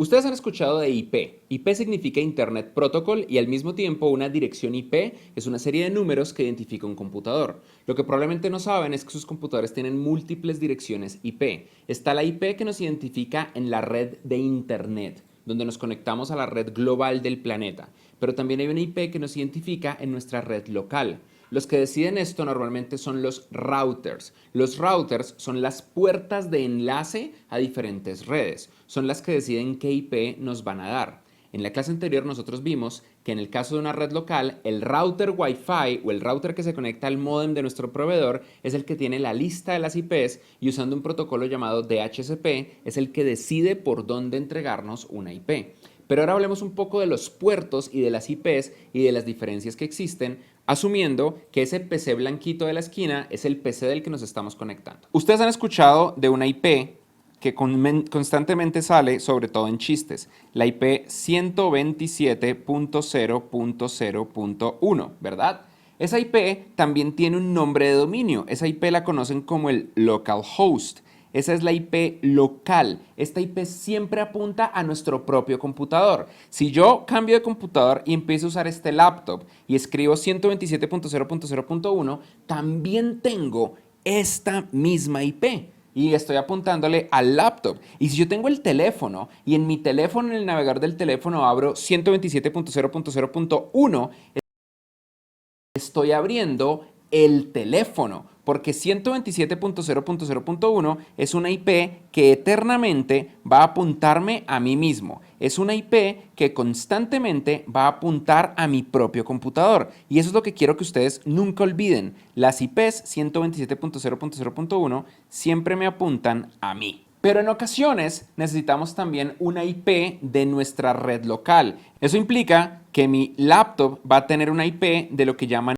Ustedes han escuchado de IP. IP significa Internet Protocol y al mismo tiempo una dirección IP es una serie de números que identifica un computador. Lo que probablemente no saben es que sus computadores tienen múltiples direcciones IP. Está la IP que nos identifica en la red de Internet, donde nos conectamos a la red global del planeta. Pero también hay una IP que nos identifica en nuestra red local. Los que deciden esto normalmente son los routers. Los routers son las puertas de enlace a diferentes redes. Son las que deciden qué IP nos van a dar. En la clase anterior nosotros vimos que en el caso de una red local, el router Wi-Fi o el router que se conecta al módem de nuestro proveedor es el que tiene la lista de las IPs y usando un protocolo llamado DHCP es el que decide por dónde entregarnos una IP. Pero ahora hablemos un poco de los puertos y de las IPs y de las diferencias que existen, asumiendo que ese PC blanquito de la esquina es el PC del que nos estamos conectando. Ustedes han escuchado de una IP que constantemente sale, sobre todo en chistes, la IP 127.0.0.1, ¿verdad? Esa IP también tiene un nombre de dominio. Esa IP la conocen como el localhost. Esa es la IP local. Esta IP siempre apunta a nuestro propio computador. Si yo cambio de computador y empiezo a usar este laptop y escribo 127.0.0.1, también tengo esta misma IP. Y estoy apuntándole al laptop. Y si yo tengo el teléfono y en mi teléfono, en el navegador del teléfono, abro 127.0.0.1, estoy abriendo el teléfono, porque 127.0.0.1 es una IP que eternamente va a apuntarme a mí mismo. Es una IP que constantemente va a apuntar a mi propio computador. Y eso es lo que quiero que ustedes nunca olviden. Las IPs 127.0.0.1 siempre me apuntan a mí. Pero en ocasiones necesitamos también una IP de nuestra red local. Eso implica que mi laptop va a tener una IP de lo que llaman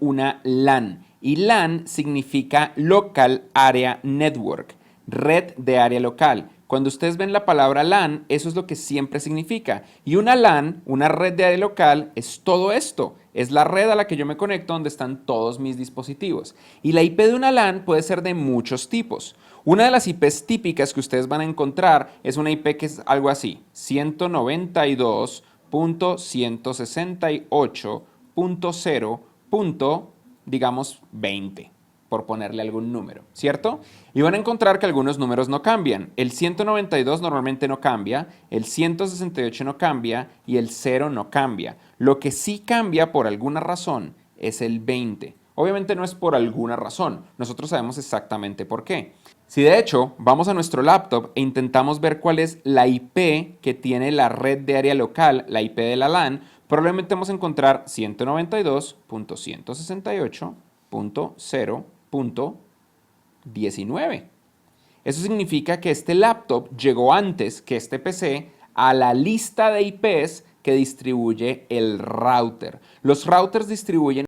una LAN. Y LAN significa Local Area Network, red de área local. Cuando ustedes ven la palabra LAN, eso es lo que siempre significa. Y una LAN, una red de área local, es todo esto. Es la red a la que yo me conecto donde están todos mis dispositivos. Y la IP de una LAN puede ser de muchos tipos. Una de las IPs típicas que ustedes van a encontrar es una IP que es algo así, 192.168.0 digamos 20, por ponerle algún número, ¿cierto? Y van a encontrar que algunos números no cambian. El 192 normalmente no cambia, el 168 no cambia y el 0 no cambia. Lo que sí cambia por alguna razón es el 20. Obviamente no es por alguna razón, nosotros sabemos exactamente por qué. Si de hecho vamos a nuestro laptop e intentamos ver cuál es la IP que tiene la red de área local, la IP de la LAN, probablemente vamos a encontrar 192.168.0.19. Eso significa que este laptop llegó antes que este PC a la lista de IPs que distribuye el router. Los routers distribuyen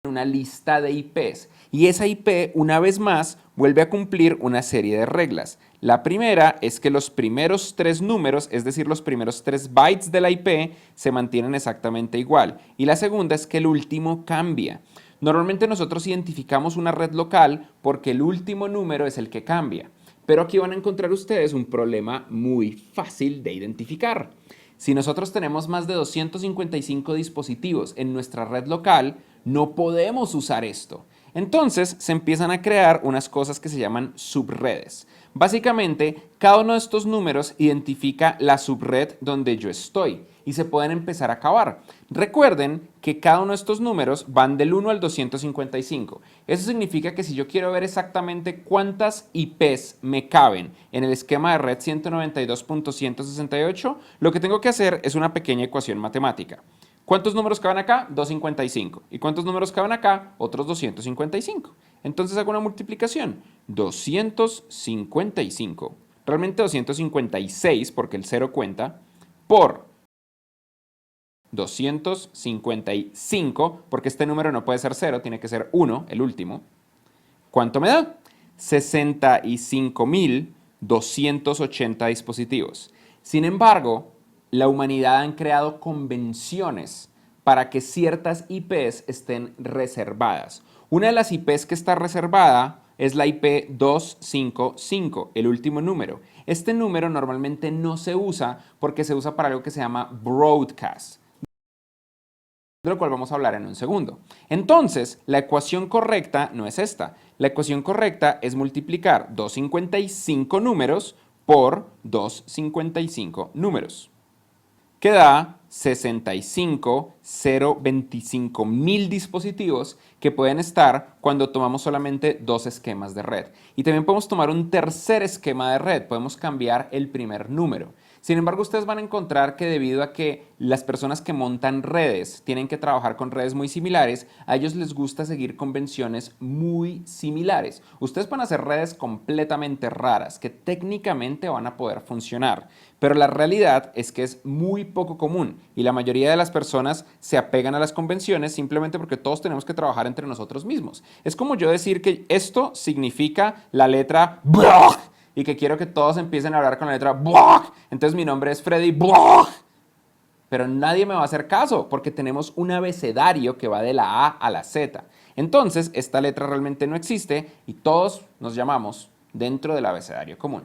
una lista de IPs y esa IP una vez más vuelve a cumplir una serie de reglas. La primera es que los primeros tres números, es decir, los primeros 3 bytes de la IP se mantienen exactamente igual y la segunda es que el último cambia. Normalmente nosotros identificamos una red local porque el último número es el que cambia, pero aquí van a encontrar ustedes un problema muy fácil de identificar. Si nosotros tenemos más de 255 dispositivos en nuestra red local, no podemos usar esto. Entonces se empiezan a crear unas cosas que se llaman subredes. Básicamente, cada uno de estos números identifica la subred donde yo estoy y se pueden empezar a acabar. Recuerden que cada uno de estos números van del 1 al 255. Eso significa que si yo quiero ver exactamente cuántas IPs me caben en el esquema de red 192.168, lo que tengo que hacer es una pequeña ecuación matemática. ¿Cuántos números caben acá? 255. ¿Y cuántos números caben acá? Otros 255. Entonces hago una multiplicación. 255, realmente 256 porque el 0 cuenta, por 255, porque este número no puede ser 0, tiene que ser 1, el último. ¿Cuánto me da? 65.280 dispositivos. Sin embargo, la humanidad ha creado convenciones para que ciertas IPs estén reservadas. Una de las IPs que está reservada es la IP 255, el último número. Este número normalmente no se usa porque se usa para algo que se llama broadcast, de lo cual vamos a hablar en un segundo. Entonces, la ecuación correcta no es esta. La ecuación correcta es multiplicar 255 números por 255 números, que da 65.025.000 dispositivos que pueden estar cuando tomamos solamente dos esquemas de red. Y también podemos tomar un tercer esquema de red, podemos cambiar el primer número. Sin embargo, ustedes van a encontrar que debido a que las personas que montan redes tienen que trabajar con redes muy similares, a ellos les gusta seguir convenciones muy similares. Ustedes van a hacer redes completamente raras que técnicamente van a poder funcionar, pero la realidad es que es muy poco común y la mayoría de las personas se apegan a las convenciones simplemente porque todos tenemos que trabajar entre nosotros mismos. Es como yo decir que esto significa la letra B y que quiero que todos empiecen a hablar con la letra B. Entonces mi nombre es Freddy B. Pero nadie me va a hacer caso porque tenemos un abecedario que va de la A a la Z. Entonces esta letra realmente no existe y todos nos llamamos dentro del abecedario común.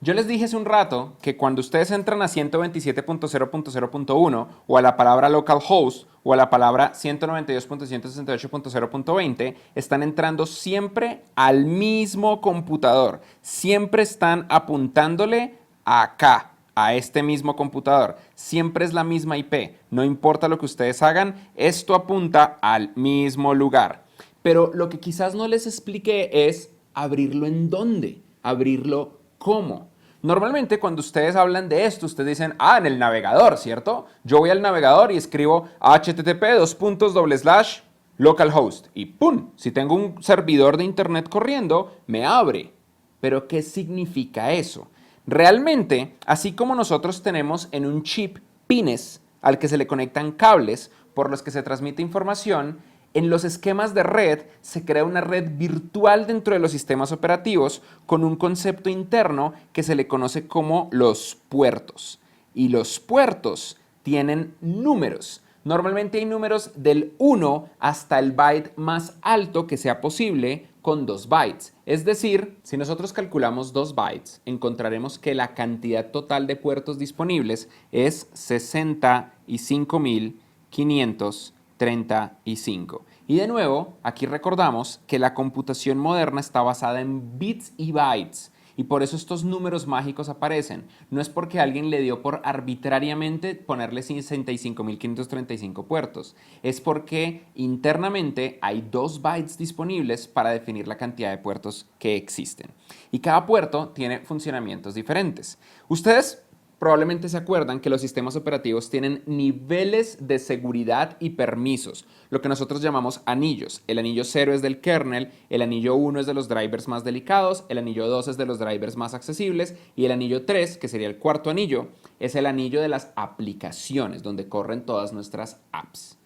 Yo les dije hace un rato que cuando ustedes entran a 127.0.0.1 o a la palabra localhost o a la palabra 192.168.0.20, están entrando siempre al mismo computador. Siempre están apuntándole acá, a este mismo computador. Siempre es la misma IP. No importa lo que ustedes hagan, esto apunta al mismo lugar. Pero lo que quizás no les expliqué es abrirlo en dónde, abrirlo cómo. Normalmente cuando ustedes hablan de esto, ustedes dicen, en el navegador, ¿cierto? Yo voy al navegador y escribo http://localhost y ¡pum! Si tengo un servidor de internet corriendo, me abre. ¿Pero qué significa eso? Realmente, así como nosotros tenemos en un chip pines al que se le conectan cables por los que se transmite información, en los esquemas de red se crea una red virtual dentro de los sistemas operativos con un concepto interno que se le conoce como los puertos. Y los puertos tienen números. Normalmente hay números del 1 hasta el byte más alto que sea posible con 2 bytes. Es decir, si nosotros calculamos 2 bytes, encontraremos que la cantidad total de puertos disponibles es 65.535. Y de nuevo, aquí recordamos que la computación moderna está basada en bits y bytes. Y por eso estos números mágicos aparecen. No es porque alguien le dio por arbitrariamente ponerle 65.535 puertos. Es porque internamente hay 2 bytes disponibles para definir la cantidad de puertos que existen. Y cada puerto tiene funcionamientos diferentes. Ustedes probablemente se acuerdan que los sistemas operativos tienen niveles de seguridad y permisos, lo que nosotros llamamos anillos. El anillo 0 es del kernel, el anillo 1 es de los drivers más delicados, el anillo 2 es de los drivers más accesibles y el anillo 3, que sería el cuarto anillo, es el anillo de las aplicaciones, donde corren todas nuestras apps.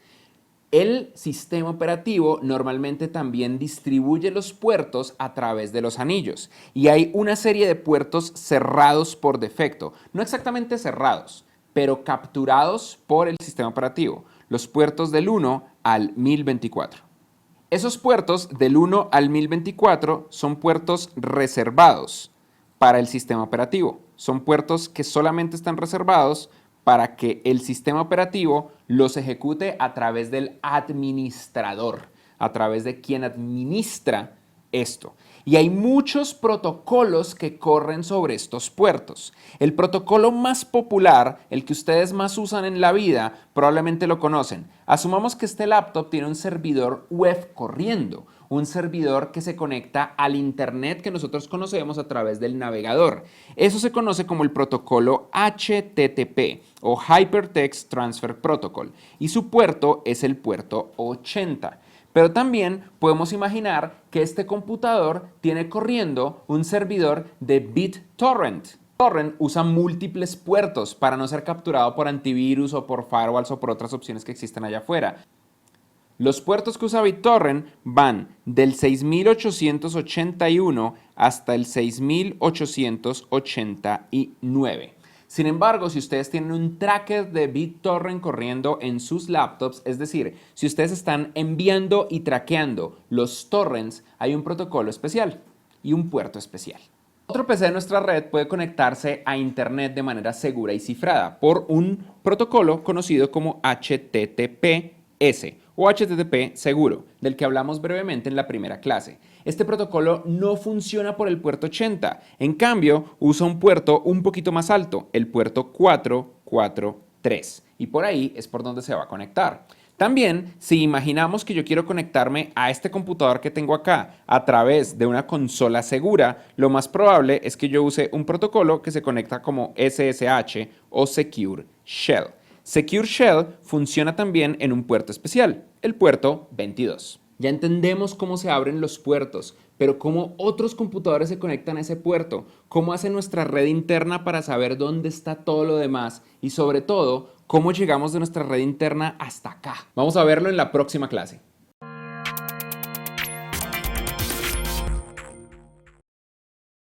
El sistema operativo normalmente también distribuye los puertos a través de los anillos y hay una serie de puertos cerrados por defecto, no exactamente cerrados, pero capturados por el sistema operativo, los puertos del 1 al 1024. Esos puertos del 1 al 1024 son puertos reservados para el sistema operativo, son puertos que solamente están reservados para que el sistema operativo los ejecute a través del administrador, a través de quien administra esto. Y hay muchos protocolos que corren sobre estos puertos. El protocolo más popular, el que ustedes más usan en la vida, probablemente lo conocen. Asumamos que este laptop tiene un servidor web corriendo, un servidor que se conecta al internet que nosotros conocemos a través del navegador. Eso se conoce como el protocolo HTTP o Hypertext Transfer Protocol y su puerto es el puerto 80. Pero también podemos imaginar que este computador tiene corriendo un servidor de BitTorrent. BitTorrent usa múltiples puertos para no ser capturado por antivirus o por firewalls o por otras opciones que existen allá afuera. Los puertos que usa BitTorrent van del 6881 hasta el 6889. Sin embargo, si ustedes tienen un tracker de BitTorrent corriendo en sus laptops, es decir, si ustedes están enviando y traqueando los torrents, hay un protocolo especial y un puerto especial. Otro PC de nuestra red puede conectarse a Internet de manera segura y cifrada por un protocolo conocido como HTTPS o HTTP seguro, del que hablamos brevemente en la primera clase. Este protocolo no funciona por el puerto 80, en cambio usa un puerto un poquito más alto, el puerto 443, y por ahí es por donde se va a conectar. También, si imaginamos que yo quiero conectarme a este computador que tengo acá a través de una consola segura, lo más probable es que yo use un protocolo que se conecta como SSH o Secure Shell. Secure Shell funciona también en un puerto especial, el puerto 22. Ya entendemos cómo se abren los puertos, pero cómo otros computadores se conectan a ese puerto, cómo hace nuestra red interna para saber dónde está todo lo demás y sobre todo, cómo llegamos de nuestra red interna hasta acá. Vamos a verlo en la próxima clase.